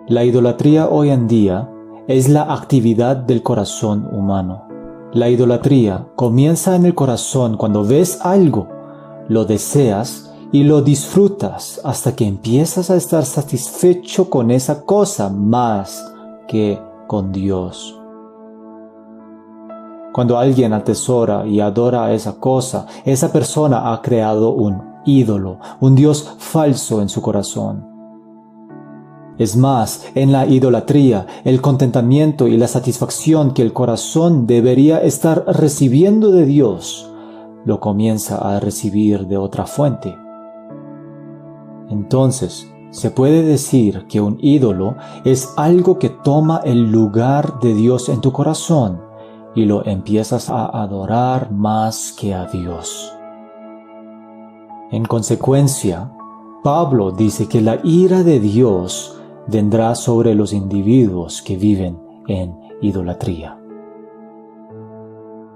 La idolatría hoy en día es la actividad del corazón humano. La idolatría comienza en el corazón cuando ves algo, lo deseas y lo disfrutas hasta que empiezas a estar satisfecho con esa cosa más que con Dios. Cuando alguien atesora y adora a esa cosa, esa persona ha creado un ídolo, un Dios falso en su corazón. Es más, en la idolatría, el contentamiento y la satisfacción que el corazón debería estar recibiendo de Dios, lo comienza a recibir de otra fuente. Entonces, se puede decir que un ídolo es algo que toma el lugar de Dios en tu corazón y lo empiezas a adorar más que a Dios. En consecuencia, Pablo dice que la ira de Dios vendrá sobre los individuos que viven en idolatría.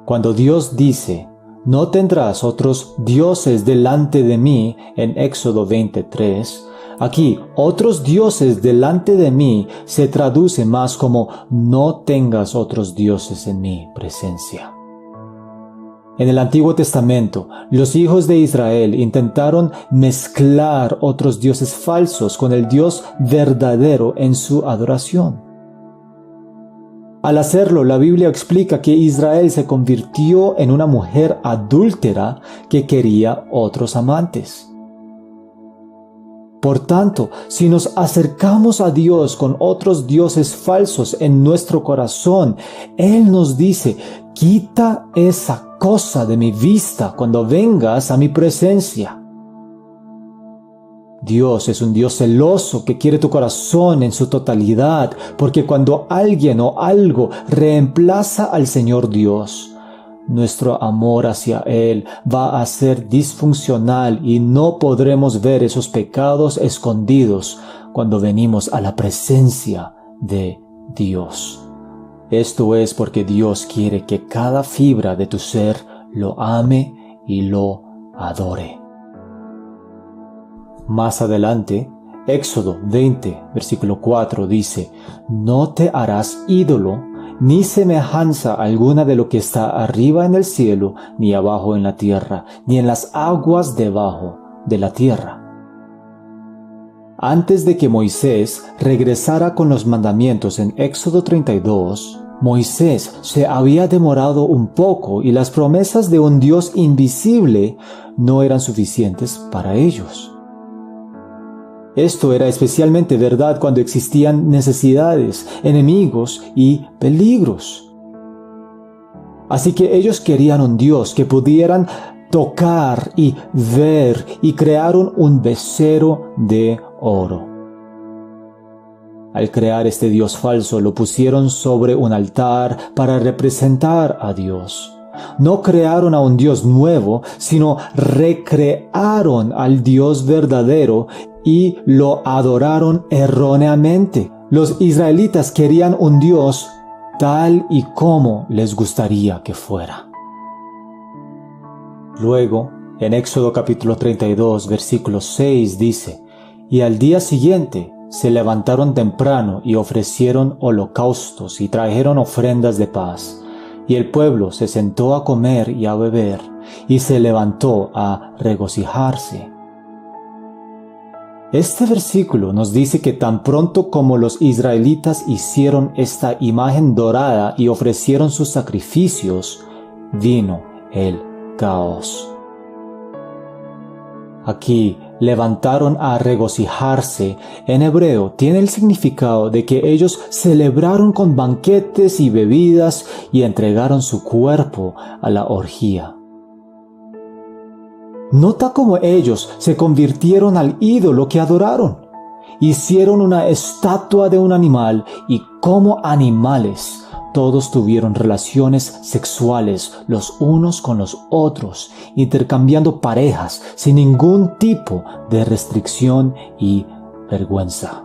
Cuando Dios dice, no tendrás otros dioses delante de mí, en Éxodo 23, aquí, otros dioses delante de mí se traduce más como no tengas otros dioses en mi presencia. En el Antiguo Testamento, los hijos de Israel intentaron mezclar otros dioses falsos con el Dios verdadero en su adoración. Al hacerlo, la Biblia explica que Israel se convirtió en una mujer adúltera que quería otros amantes. Por tanto, si nos acercamos a Dios con otros dioses falsos en nuestro corazón, Él nos dice, quita esa cosa de mi vista cuando vengas a mi presencia. Dios es un Dios celoso que quiere tu corazón en su totalidad, porque cuando alguien o algo reemplaza al Señor Dios, nuestro amor hacia Él va a ser disfuncional y no podremos ver esos pecados escondidos cuando venimos a la presencia de Dios. Esto es porque Dios quiere que cada fibra de tu ser lo ame y lo adore. Más adelante, Éxodo 20, versículo 4 dice, no te harás ídolo, ni semejanza alguna de lo que está arriba en el cielo, ni abajo en la tierra, ni en las aguas debajo de la tierra. Antes de que Moisés regresara con los mandamientos en Éxodo 32, Moisés se había demorado un poco y las promesas de un Dios invisible no eran suficientes para ellos. Esto era especialmente verdad cuando existían necesidades, enemigos y peligros. Así que ellos querían un Dios que pudieran tocar y ver, y crearon un becerro de oro. Al crear este Dios falso, lo pusieron sobre un altar para representar a Dios. No crearon a un Dios nuevo, sino recrearon al Dios verdadero y lo adoraron erróneamente. Los israelitas querían un Dios tal y como les gustaría que fuera. Luego, en Éxodo capítulo 32, versículo 6 dice, y al día siguiente se levantaron temprano y ofrecieron holocaustos y trajeron ofrendas de paz. Y el pueblo se sentó a comer y a beber, y se levantó a regocijarse. Este versículo nos dice que tan pronto como los israelitas hicieron esta imagen dorada y ofrecieron sus sacrificios, vino el caos. Aquí, levantaron a regocijarse, en hebreo tiene el significado de que ellos celebraron con banquetes y bebidas y entregaron su cuerpo a la orgía. Nota cómo ellos se convirtieron al ídolo que adoraron. Hicieron una estatua de un animal y como animales todos tuvieron relaciones sexuales los unos con los otros, intercambiando parejas sin ningún tipo de restricción y vergüenza.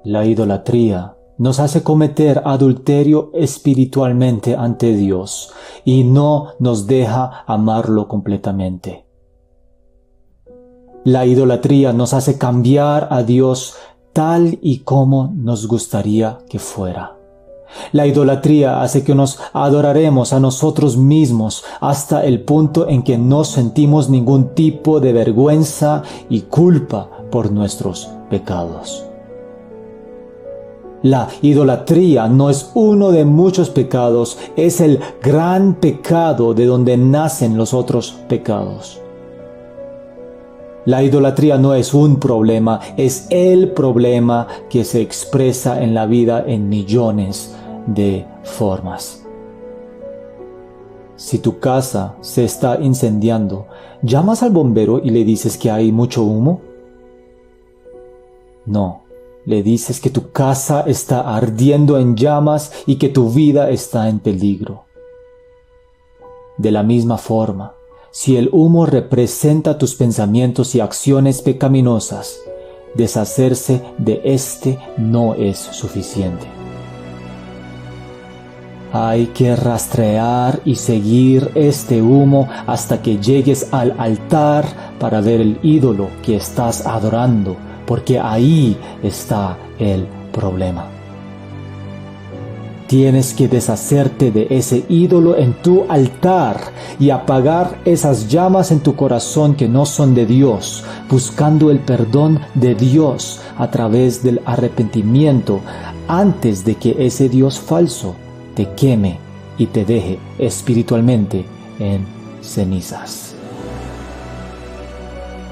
La idolatría nos hace cometer adulterio espiritualmente ante Dios y no nos deja amarlo completamente. La idolatría nos hace cambiar a Dios tal y como nos gustaría que fuera. La idolatría hace que nos adoraremos a nosotros mismos hasta el punto en que no sentimos ningún tipo de vergüenza y culpa por nuestros pecados. La idolatría no es uno de muchos pecados, es el gran pecado de donde nacen los otros pecados. La idolatría no es un problema, es el problema que se expresa en la vida en millones de formas. Si tu casa se está incendiando, ¿llamas al bombero y le dices que hay mucho humo? No, le dices que tu casa está ardiendo en llamas y que tu vida está en peligro. De la misma forma, si el humo representa tus pensamientos y acciones pecaminosas, deshacerse de este no es suficiente. Hay que rastrear y seguir este humo hasta que llegues al altar para ver el ídolo que estás adorando, porque ahí está el problema. Tienes que deshacerte de ese ídolo en tu altar y apagar esas llamas en tu corazón que no son de Dios, buscando el perdón de Dios a través del arrepentimiento antes de que ese Dios falso te queme y te deje espiritualmente en cenizas.